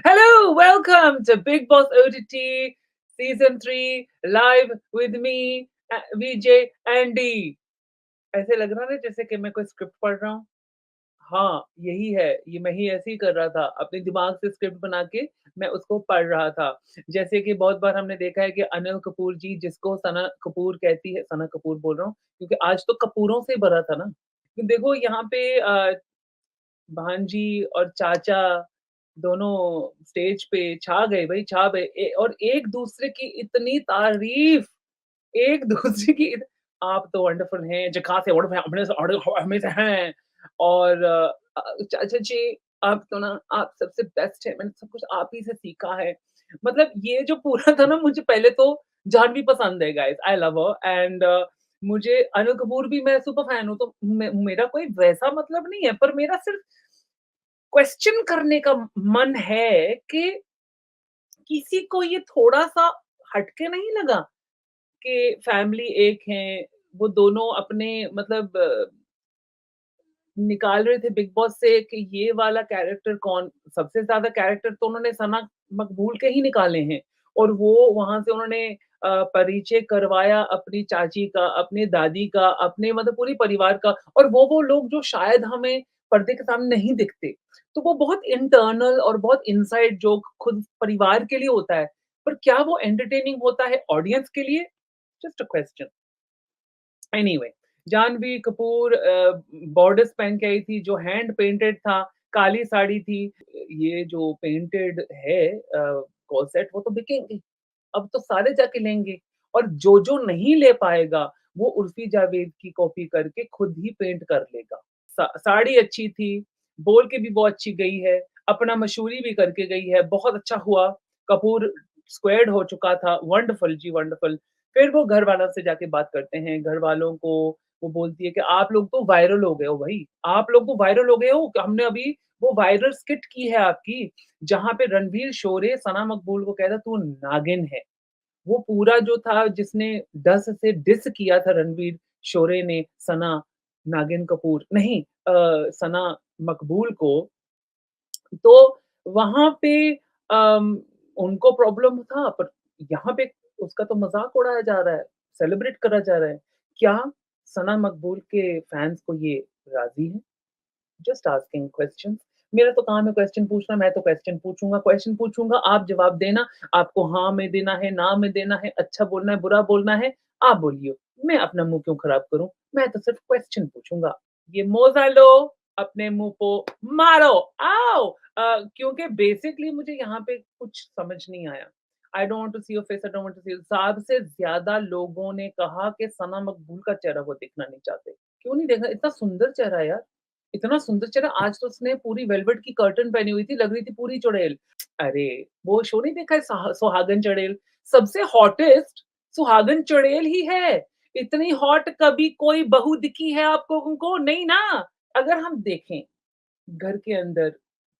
Hello, welcome to Big Boss OTT Season 3 live with me, VJ Andy. ऐसे लग रहा है ना जैसे कि मैं कोई स्क्रिप्ट पढ़ रहा हूँ। हाँ, यही है, ये मैं ही ऐसे ही कर रहा था। अपने दिमाग से स्क्रिप्ट बना के मैं उसको पढ़ रहा था। जैसे कि बहुत बार हमने देखा है कि अनिल कपूर जी जिसको सना कपूर कहती है, सना कपूर बोल रहा हूँ क्योंकि आज तो कपूरों से भरा था ना। कि देखो यहाँ पे भांजी और चाचा दोनों स्टेज पे छा गए भई, छा गए और एक-दूसरे की इतनी तारीफ़, एक-दूसरे की इत आप तो वंडरफुल हैं, झकास है, वंडरफुल अपने से और हमेशा हैं और चाचा जी आप तो ना आप सबसे बेस्ट हैं, मैंने सब कुछ आप ही से सीखा है। मतलब ये जो पूरा था ना मुझे पहले तो जाह्नवी पसंद है guys, I love her and मुझे अनिल कपूर भी मैं सुपर फैन हूँ, तो मेरा कोई वैसा मतलब नहीं है, पर मेरा सिर्फ क्वेश्चन करने का मन है कि किसी को ये थोड़ा-सा हटके नहीं लगा कि फैमिली एक है, वो दोनों अपने मतलब निकाल रहे थे बिग बॉस से कि ये वाला कैरेक्टर कौन सबसे ज़्यादा कैरेक्टर तो उन्होंने सना मकबूल के ही निकाले हैं और वो वहाँ से उन्होंने परिचय करवाया अपनी चाची का, अपनी दादी का, अपने मतलब पूरे परिवार का और वो लोग जो शायद हमें पर्दे के सामने नहीं दिखते। तो वो बहुत इंटरनल और बहुत इनसाइड जोक खुद परिवार के लिए होता है। पर क्या वो एंटरटेनिंग होता है ऑडियंस के लिए? Just a question. Anyway Janhvi Kapoor borders पहन के आई थी जो हैंड पेंटेड था, काली साड़ी थी। ये जो पेंटेड है कॉर्सेट वो तो बिकेंगे। अब तो सारे जाके लेंगे और जो नहीं ले पाएगा वो उर्फी जावेद की कॉपी करके खुद ही पेंट कर लेगा। साड़ी अच्छी थी, बोल के भी वो अच्छी गई है, अपना मशहूरी भी करके गई है, बहुत अच्छा हुआ। कपूर स्क्वेयर्ड हो चुका था, वंडरफुल जी वंडरफुल। फिर वो घरवालों से जाके बात करते हैं, घरवालों को वो बोलती है कि आप लोग तो वायरल हो गए हो भई, आप लोग तो वायरल हो गए हो। हमने अभी वो वायरल स्किट की है आपकी, जहाँ पे रणवीर शोरे सना मकबूल को कहता तू नागिन है। वो पूरा जो था जिसने डस से डिस किया था रणवीर शोरे ने सना नागिन कपूर नहीं सना मकबूल को, तो वहाँ पे अम, उनको प्रॉब्लम था पर यहाँ पे उसका तो मज़ाक उड़ाया जा रहा है, सेलिब्रेट करा जा रहा है। क्या सना मकबूल के फैन्स को ये राज़ी है? Just asking questions. मेरा तो काम है क्वेश्चन पूछना, मैं तो क्वेश्चन पूछूँगा, आप जवाब देना। आपको हाँ में देना है, ना में देना है, अच्छा बोलना है, बुरा बोलना है, आप बोलिए। मैं अपना मुँह क्यों खराब करूँ? मैं तो सिर्फ क्वेश्चन पूछूँगा। ये मोज़ा लो, अपने मुँह को मारो, आओ! क्योंकि बेसिकली मुझे यहाँ पे कुछ समझ नहीं आया। I don't want to see your face, I don't want to see सबसे ज़्यादा लोगों ने कहा कि सना मकबूल का चेहरा वो देखना नहीं चाहते। क्यों नहीं देखना? इतना सुंदर चेहरा है यार। इतना सुंदर चेहरा आज तो उसने पूरी वेलवेट की कर्टन पहनी हुई थी, लग रही थी पूरी चुड़ैल। अरे! वो शो नहीं देखा है सुहागन चुड़ैल? सबसे हॉटेस्ट सुहागन चुड़ैल ही है। इतनी हॉट कभी कोई बहू दिखी है आप लोगों को? नहीं ना। अगर हम देखें घर के अंदर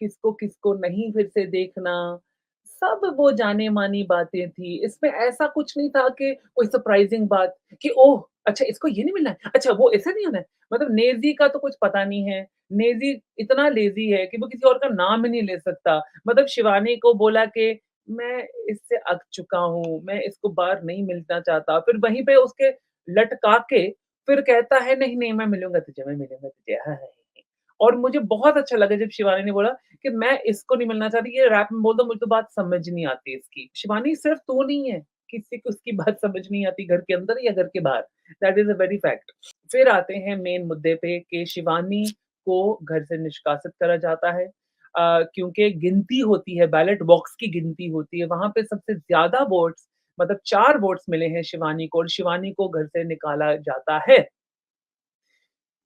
किसको-किसको नहीं फिर से देखना, सब वो जानी-मानी बातें थी। इसमें ऐसा कुछ नहीं था कि कोई सरप्राइज़िंग बात कि ओह! अच्छा इसको ये नहीं मिलना है, अच्छा वो ऐसा नहीं होना है। मतलब नेज़ी का तो कुछ पता नहीं है। नेज़ी इतना लेज़ी है कि वो किसी और का नाम ही नहीं ले सकता। मतलब शिवानी को बोला कि मैं इससे अक चुका हूँ, मैं इसको बार नहीं मिलना चाहता। फिर वहीं पे उसके लटका के फिर कहता है नहीं मैं मिलूँगा तुझे, मैं मिलूँगा तुझे। हाँ, हाँ, हाँ। और मुझे बहुत अच्छा लगा जब शिवानी ने बोला कि मैं इसको नहीं मिलना चाहती, ये रैप में बोल दो मुझे तो बात समझ नहीं आती इसकी। शिवानी सिर्फ तू नहीं है, किसी को उसकी बात समझ नहीं आती घर के अंदर या घर के बाहर। That is a very fact. फिर आते हैं मेन मुद्दे पे कि शिवानी को घर से निष्कासित करा जाता है। क्योंकि गिनती होती है, बैलेट बॉक्स की गिनती होती है, वहाँ पे सबसे ज़्यादा वोट्स मतलब 4 वोट्स मिले हैं शिवानी को और शिवानी को घर से निकाला जाता है।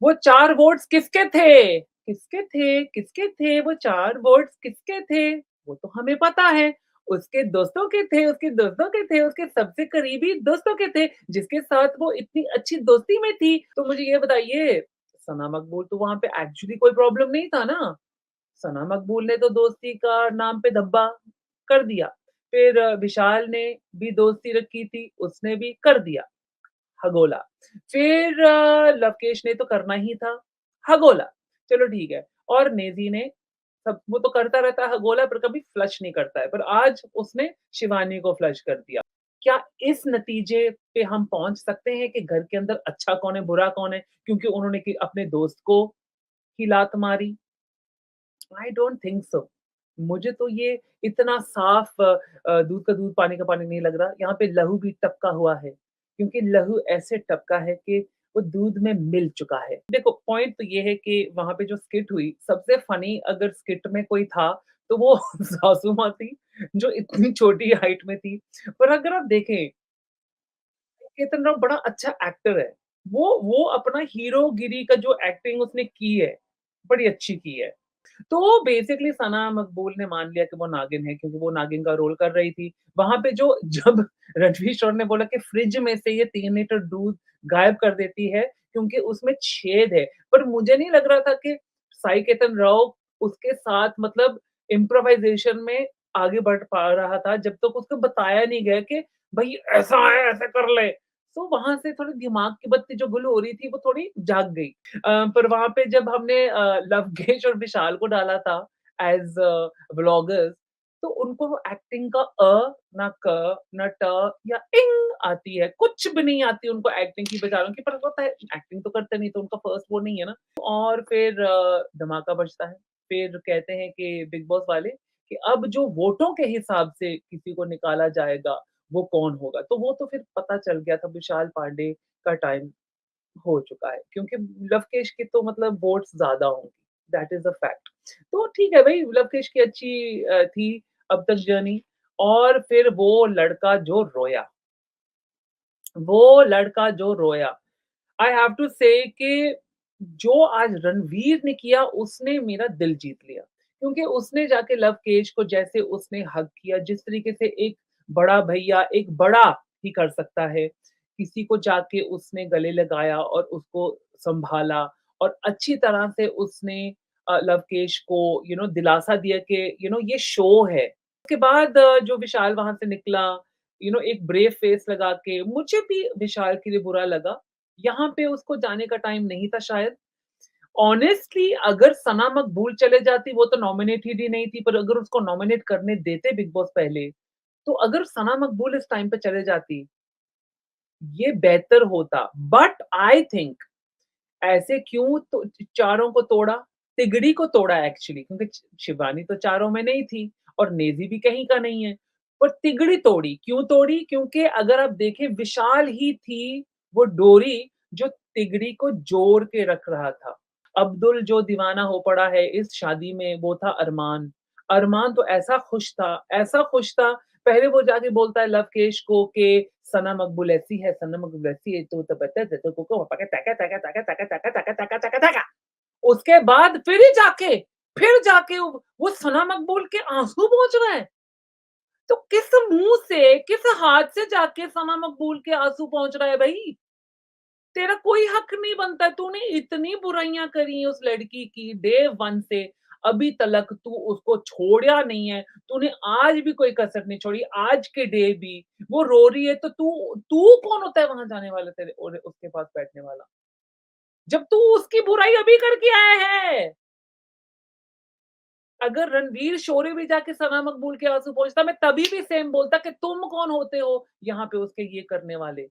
वो 4 वोट्स किसके थे? किसके थे? किसके थे? वो 4 वोट्स किसके थे? वो तो हमें पता है। उसके दोस्तों के थे, उसके दोस्तों के थे, उसके सबसे करीबी दोस्तों के थे, जिसके साथ वो इतनी अच्छी दोस्ती में थी। तो मुझे ये बताइए, सना मकबूल तो वहाँ पे एक्चुअली कोई प्रॉब्लम नहीं था ना। सना मकबूल ने तो दोस्ती का नाम पे धब्बा कर दिया। फिर विशाल ने भी दोस्ती रखी थी, उसने भी कर दिया। हगोला। फिर लवकेश ने तो करना ही था, हगोला। चलो ठीक है और नेज़ी ने सब वो तो करता रहता है गोला पर कभी फ्लश नहीं करता है। पर आज उसने शिवानी को फ्लश कर दिया। क्या इस नतीजे पे हम पहुँच सकते हैं कि घर के अंदर अच्छा कौन है, बुरा कौन है? क्योंकि उन्होंने कि अपने दोस्त को ही लात मारी? I don't think so. मुझे तो ये इतना साफ दूध का दूध, पानी का पानी नहीं लग रहा। यहाँ पे लहू भी टपका हुआ है, क्योंकि लहू ऐसे टपका है कि वो दूध में मिल चुका है। देखो पॉइंट तो ये है कि वहाँ पे जो स्किट हुई, सबसे फनी अगर स्किट में कोई था, तो वो सासू माँ थी, जो इतनी छोटी हाइट में थी। पर अगर आप देखें, केतन राव बड़ा अच्छा एक्टर है। वो अपना हीरोगिरी का जो एक्टिंग उसने की है, बड़ी अच्छी की है। तो बेसिकली सना मकबूल ने मान लिया कि वो नागिन है क्योंकि वो नागिन का रोल कर रही थी। वहाँ पे जो जब रणवीर शोर ने बोला कि फ्रिज में से ये 3 लीटर दूध गायब कर देती है क्योंकि उसमें छेद है। पर मुझे नहीं लग रहा था कि साई केतन राव उसके साथ मतलब इम्प्रोवाइज़ेशन में आगे बढ़ पा रहा था जब तक उसको बताया नहीं गया कि भई ऐसा है, ऐसे कर ले। तो वहाँ से थोड़ी दिमाग की बत्ती जो गुल हो रही थी वो थोड़ी जाग गई। पर वहाँ पे जब हमने लवकेश और विशाल को डाला था एज़ व्लॉगर्स, तो उनको वो एक्टिंग का ना क, ना ट या इंग आती है, कुछ भी नहीं आती उनको एक्टिंग की बेचारों की, पर होता है एक्टिंग तो करते नहीं तो उनका फर्स्ट वो नहीं है ना। और फिर धमाका बजता है। फिर कहते हैं कि बिग बॉस वाले कि अब जो वोटों के हिसाब से किसी को निकाला जाएगा, वो कौन होगा? तो वो तो फिर पता चल गया था विशाल पांडे का टाइम हो चुका है क्योंकि लवकेश के तो मतलब वोट्स ज़्यादा होंगे, दैट इज़ अ फैक्ट। तो ठीक है भई, लवकेश की अच्छी थी अब तक जर्नी। और फिर वो लड़का जो रोया, आई हैव टू से कि जो आज रणवीर ने किया उसने मेरा दिल जीत लिया। क्योंकि उसने जाके लवकेश को जैसे उसने हग किया, जिस तरीके से एक बड़ा भैया एक बड़ा ही कर सकता है, किसी को जाके उसने गले लगाया और उसको सँभाला और अच्छी तरह से उसने लवकेश को दिलासा दिया कि ये शो है। उसके बाद जो विशाल वहाँ से निकला, एक ब्रेव फेस लगा के, मुझे भी विशाल के लिए बुरा लगा। यहाँ पे उसको जाने का टाइम नहीं था शायद। ऑनेस्टली अगर सना मकबूल चले जाती, वो तो नॉमिनेटेड ही नहीं थी, पर अगर उसको नॉमिनेट करने देते बिग बॉस पहले, तो अगर सना मकबूल इस टाइम पे चले जाती, ये बेहतर होता। बट आई थिंक ऐसे क्यों तो चारों को तोड़ा? तिगड़ी को तोड़ा एक्चुअली, क्योंकि शिवानी तो चारों में नहीं थी और नेज़ी भी कहीं का नहीं है। पर तिगड़ी तोड़ी, क्यों तोड़ी? क्योंकि अगर आप देखें विशाल ही थी वो डोरी जो तिगड़ी को जोड़ के रख रहा था। अब्दुल जो दीवाना हो पड़ा है इस शादी में वो था अरमान। अरमान तो ऐसा खुश था, पहले वो जाके बोलता है लवकेश को कि सना मकबूल ऐसी है, सना मकबूल वैसी है, तू तो बता दे तो कोको पापा के ताका ताका ताका ताका ताका ताका ताका ताका ताका। उसके बाद फिर जाके वो सना मकबूल के आँसू पहुँच गए। तो किस मुँह से, किस हाथ से जाके सना मकबूल के आँसू पहुँच रहा है भई? तेरा कोई हक नहीं बनता है, तूने इतनी बुराइयाँ करी हैं उस लड़की की डे 1 से, अभी तलक तू उसको छोड़ा नहीं है, तूने आज भी कोई कसर नहीं छोड़ी, आज के डे भी, वो रो रही है तो तू तू कौन होता है वहाँ जाने वाला तेरे और उसके पास बैठने वाला? जब तू उसकी बुराई अभी करके आया है। अगर रणवीर शोरे भी जाके सना मकबूल के आँसू पोंछता, मैं तभी भी सेम बोलता कि तुम कौन होते हो यहाँ पे उसके ये करने वाले?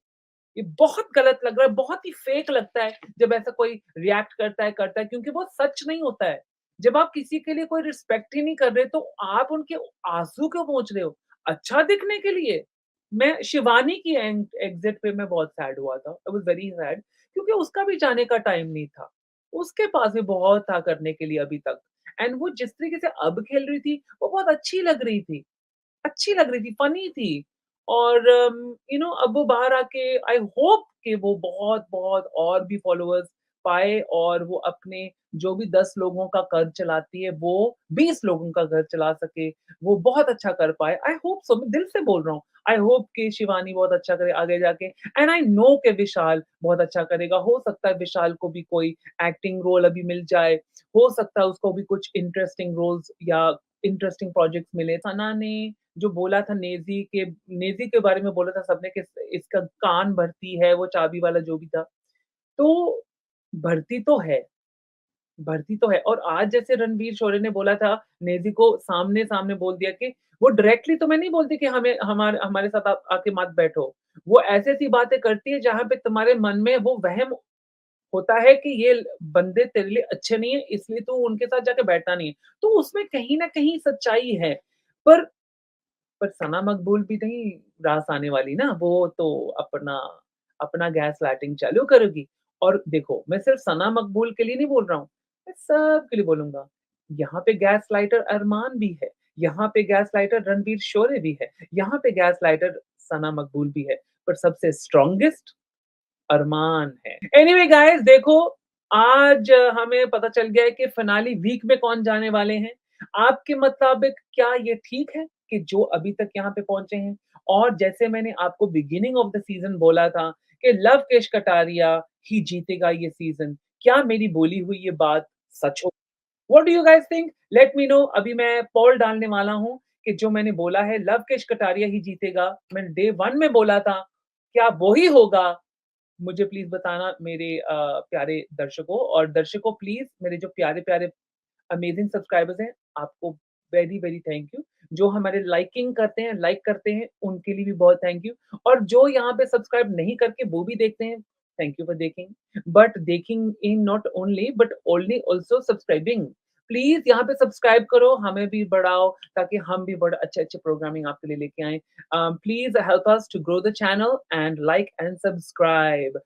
ये बहुत गलत लग रहा है, बहुत ही फेक लगता है जब ऐसा कोई रिएक्ट करता है क्योंकि वो सच नहीं होता है। जब आप किसी के लिए कोई रिस्पेक्ट ही नहीं कर रहे तो आप उनके आँसू क्यों पोंछ रहे हो? अच्छा दिखने के लिए? मैं शिवानी की एग्ज़िट पे मैं बहुत सैड हुआ था। आई वाज़ वेरी सैड क्योंकि उसका भी जाने का टाइम नहीं था। उसके पास भी बहुत था करने के लिए अभी तक एंड वो जिस तरीके से अब खेल रही थी, वो बहुत अच्छी लग रही थी, फ़नी थी। और अब वो बाहर आके आई होप कि वो बहुत-बहुत और भी फॉलोवर्स पाए और वो अपने जो भी 10 लोगों का घर चलाती है, वो 20 लोगों का घर चला सके, वो बहुत अच्छा कर पाए। आई होप सो, मैं दिल से बोल रहा हूँ। आई होप कि शिवानी बहुत अच्छा करे आगे जाके एंड आई नो कि विशाल बहुत अच्छा करेगा। हो सकता है विशाल को भी कोई एक्टिंग रोल अभी मिल जाए, हो सकता है उसको भी कुछ इंटरेस्टिंग रोल्स या इंटरेस्टिंग प्रोजेक्ट्स मिले। सना ने जो बोला था नेज़ी के बारे में बोला था सबने कि इसका कान भरती है, वो चाबी वाला जो भी था। तो भरती तो है, भर्ती तो है और आज जैसे रणवीर शोरे ने बोला था, नेज़ी को सामने-सामने बोल दिया कि वो डायरेक्टली तो मैं नहीं बोलती कि हमें हमारे हमारे साथ आप आके मत बैठो। वो ऐसी-ऐसी बातें करती है जहाँ पे तुम्हारे मन में वो वहम होता है कि ये बंदे तेरे लिए अच्छे नहीं है, इसलिए तू उनके साथ जाके बैठता नहीं है। तो उसमें कहीं न कहीं सच्चाई है। पर पर सना मकबूल भी नहीं रास आने वाली ना, वो तो अपना अपना गैसलाइटिंग चालू करेगी। और देखो, मैं सिर्फ़ सना मकबूल के लिए नहीं बोल रहा हूँ, मैं सबके लिए बोलूँगा। यहाँ पे गैसलाइटर अरमान भी है, यहाँ पे गैसलाइटर रणवीर शोरे भी है, यहाँ पे गैसलाइटर सना मकबूल भी है, पर सबसे स्ट्रॉन्गेस्ट अरमान है। एनीवे गाइस देखो, आज हमें पता चल गया है कि फिनाली वीक में कौन जाने वाले हैं। आपके मुताबिक क्या ये ठीक है कि जो अभी तक यहाँ पे पहुँचे हैं? और जैसे मैंने आपको बिगिनिंग ऑफ द सीज़न बोला था कि लवकेश कटारिया ही जीतेगा ये सीज़न। क्या मेरी बोली हुई ये बात सच हो? What do you guys think? Let me know. अभी मैं पोल डालने वाला हूँ कि जो मैंने बोला है लवकेश कटारिया ही जीतेगा। मैंने डे 1 में बोला था, क्या वो ही होगा? मुझे प्लीज़ बताना मेरे प्यारे दर्शकों और दर्शकों प्लीज़ मेरे जो प्यारे-प्यारे अमेज़िंग सब्सक्राइबर्स हैं, आपको वेरी, वेरी थैंक यू। जो हमारे लाइकिंग करते हैं, लाइक करते हैं, उनके लिए भी बहुत थैंक यू और जो यहाँ पे सब्सक्राइब नहीं करके वो भी देखते हैं, थैंक यू फॉर देकिंग। बट देकिंग in not only but only also subscribing. Please यहाँ पे सब्सक्राइब करो, हमें भी बढ़ाओ ताकि हम भी बड़े अच्छे-अच्छे प्रोग्रामिंग आपके लिए लेके आएँ। Please help us to grow the channel and like and subscribe.